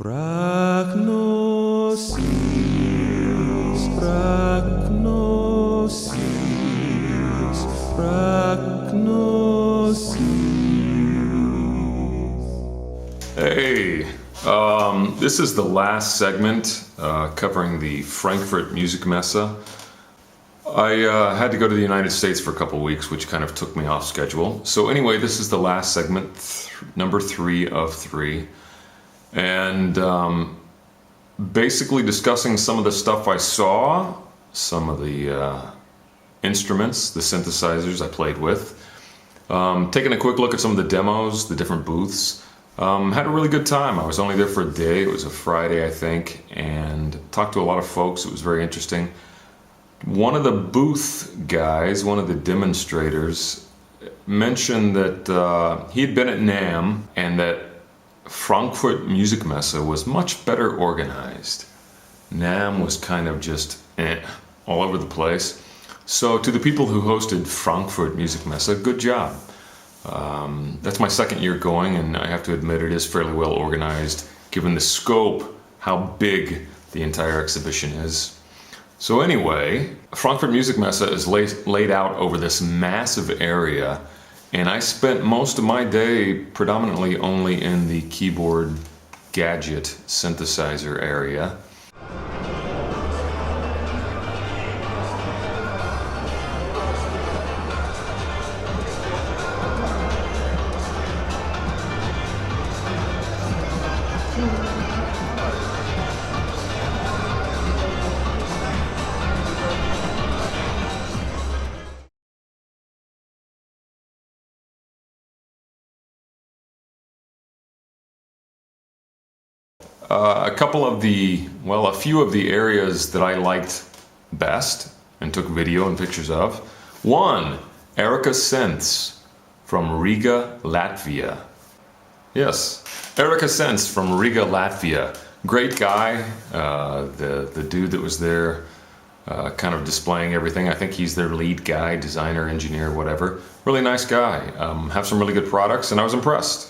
ProckGnosis, ProckGnosis, ProckGnosis. Hey, this is the last segment covering the Frankfurt Musikmesse. I had to go to the United States for a couple weeks, which kind of took me off schedule. So anyway, this is the last segment, number 3 of 3. And basically discussing some of the stuff I saw, some of the instruments, the synthesizers I played with. Taking a quick look at some of the demos, the different booths. Had a really good time. I was only there for a day. It was a Friday, I think, and talked to a lot of folks. It was very interesting. One of the booth guys, one of the demonstrators, mentioned that he had been at NAMM and that Frankfurt Musikmesse was much better organized. NAMM was kind of just all over the place. So to the people who hosted Frankfurt Musikmesse, good job. That's my second year going, and I have to admit it is fairly well organized given the scope, how big the entire exhibition is. So anyway, Frankfurt Musikmesse is laid out over this massive area, and I spent most of my day predominantly only in the keyboard gadget synthesizer area. A few of the areas that I liked best and took video and pictures of. One, Erika Synths from Riga, Latvia. Yes, Erika Synths from Riga, Latvia. Great guy, the dude that was there kind of displaying everything. I think he's their lead guy, designer, engineer, whatever. Really nice guy. Have some really good products, and I was impressed.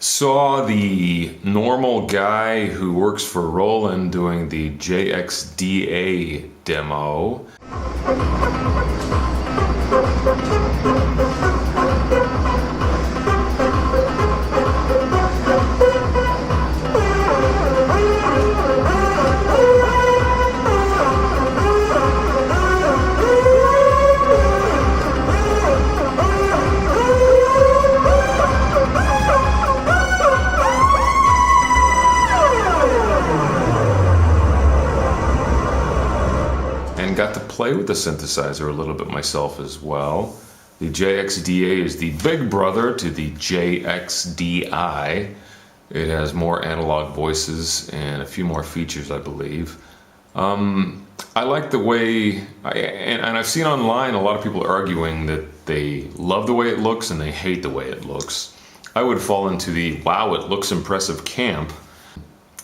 Saw the normal guy who works for Roland doing the JXDA demo. Got to play with the synthesizer a little bit myself as well. The JXDA is the big brother to the JXDI. It has more analog voices and a few more features, I believe. I like the way, and I've seen online a lot of people arguing that they love the way it looks and they hate the way it looks. I would fall into the wow, it looks impressive camp.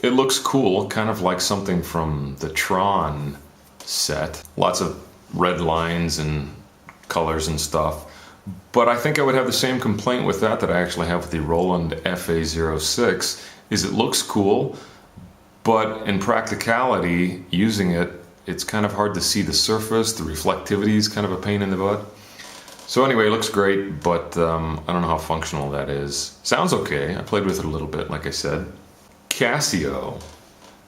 It looks cool, kind of like something from the Tron set. Lots of red lines and colors and stuff. But I think I would have the same complaint with that I actually have with the Roland FA06, is it looks cool, but in practicality, using it, it's kind of hard to see the surface. The reflectivity is kind of a pain in the butt. So anyway, it looks great, but I don't know how functional that is. Sounds okay. I played with it a little bit, like I said. Casio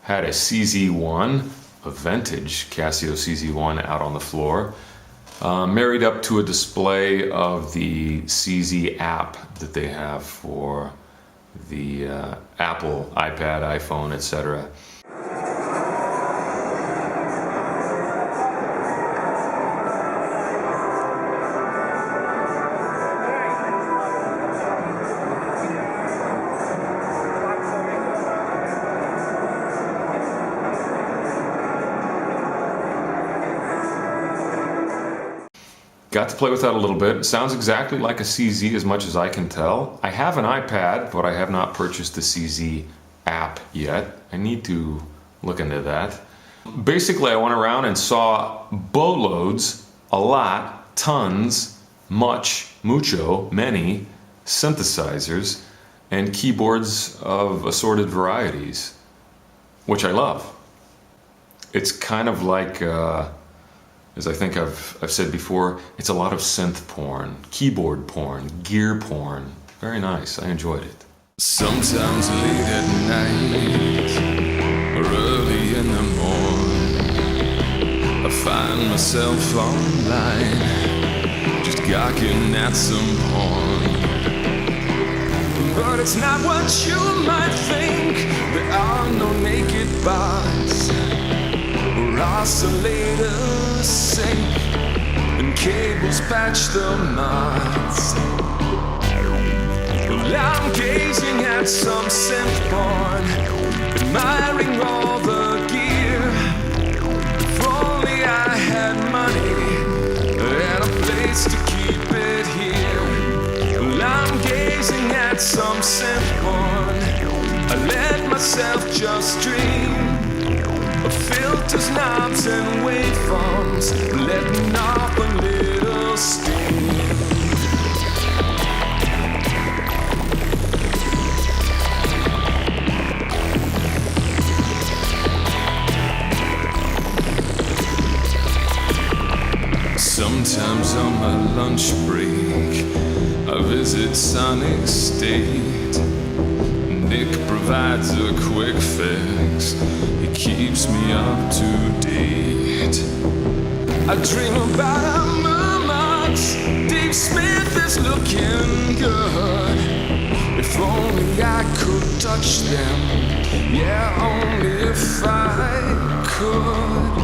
had a CZ1, a vintage Casio CZ1 out on the floor, married up to a display of the CZ app that they have for the Apple, iPad, iPhone, etc. got to play with that a little bit. It sounds exactly like a CZ as much as I can tell. I have an iPad, but I have not purchased the CZ app yet. I need to look into that. Basically, I went around and saw boatloads, a lot, tons, much, mucho, many synthesizers and keyboards of assorted varieties, which I love. It's kind of like, as I think I've said before, it's a lot of synth porn, keyboard porn, gear porn. Very nice, I enjoyed it. Sometimes late at night or early in the morning, I find myself online, just gawking at some porn. But it's not what you might think. There are no naked bars or oscillators sync, and cables patch the mods. Well, I'm gazing at some synth porn, admiring all the gear. If only I had money and a place to keep it here. Well, I'm gazing at some synth porn. I let myself just dream of filters, knobs, and waveforms, letting off a little steam. Sometimes on my lunch break, I visit Sonic State. Nick provides a quick fix. He keeps me up to date. I dream about a Murmux. Dave Smith is looking good. If only I could touch them. Yeah, only if I could.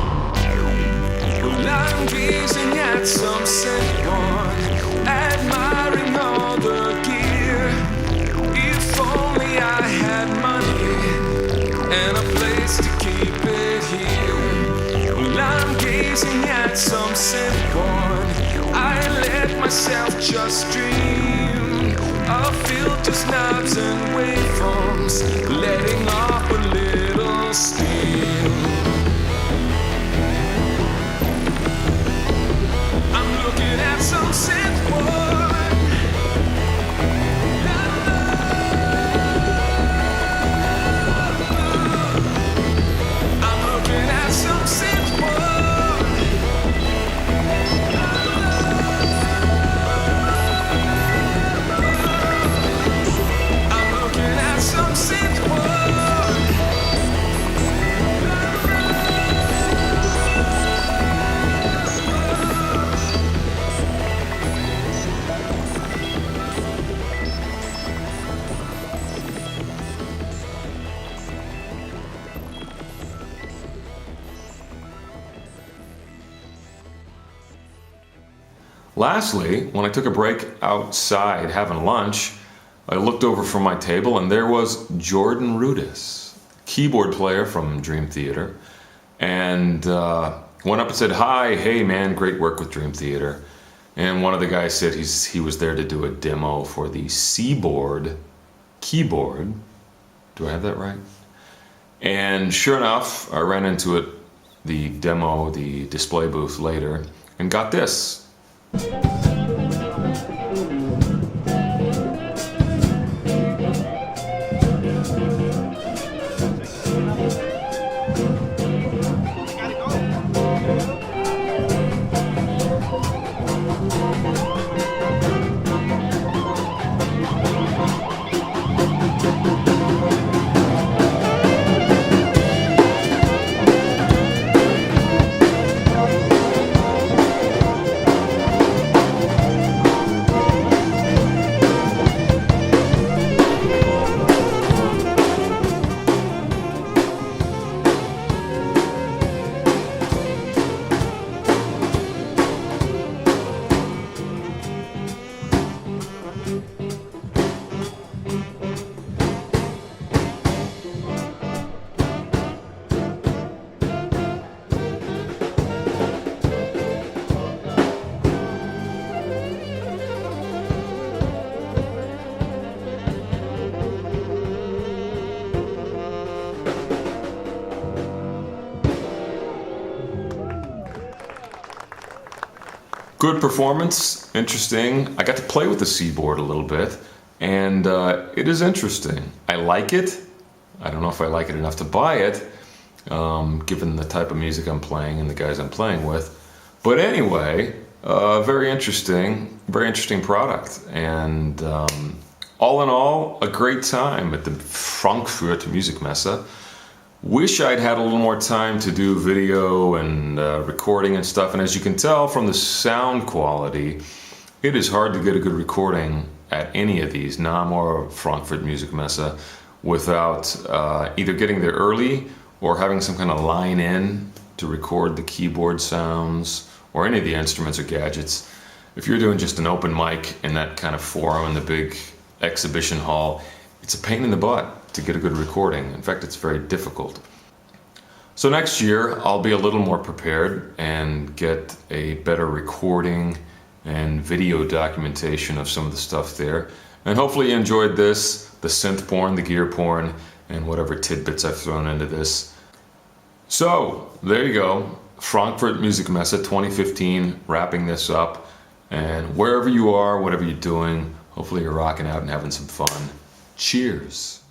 Well, I'm gazing at some synth porn, admiring all the gear. If only I had money and a place to keep it here. Well, I'm gazing at some synth porn. I let myself just dream of filters, knobs, and waveforms, letting off a little steam. Looking at some synth porn. I'm looking at some synth porn. I'm looking at some synth porn. Lastly, when I took a break outside having lunch, I looked over from my table and there was Jordan Rudess, keyboard player from Dream Theater, and went up and said, "Hi, hey man, great work with Dream Theater." And one of the guys said he was there to do a demo for the Seaboard keyboard. Do I have that right? And sure enough, I ran into it, the demo, the display booth later, and got this. Good performance, interesting. I got to play with the C-board a little bit, and it is interesting. I like it. I don't know if I like it enough to buy it, given the type of music I'm playing and the guys I'm playing with. But anyway, very interesting product. And all in all, a great time at the Frankfurt Musikmesse. Wish I'd had a little more time to do video and recording and stuff. And as you can tell from the sound quality, it is hard to get a good recording at any of these, NAMM or Frankfurt Musikmesse, without either getting there early or having some kind of line in to record the keyboard sounds or any of the instruments or gadgets. If you're doing just an open mic in that kind of forum in the big exhibition hall, it's a pain in the butt to get a good recording. In fact, it's very difficult. So next year, I'll be a little more prepared and get a better recording and video documentation of some of the stuff there. And hopefully you enjoyed this, the synth porn, the gear porn, and whatever tidbits I've thrown into this. So, there you go. Frankfurt Musikmesse 2015, wrapping this up. And wherever you are, whatever you're doing, hopefully you're rocking out and having some fun. Cheers.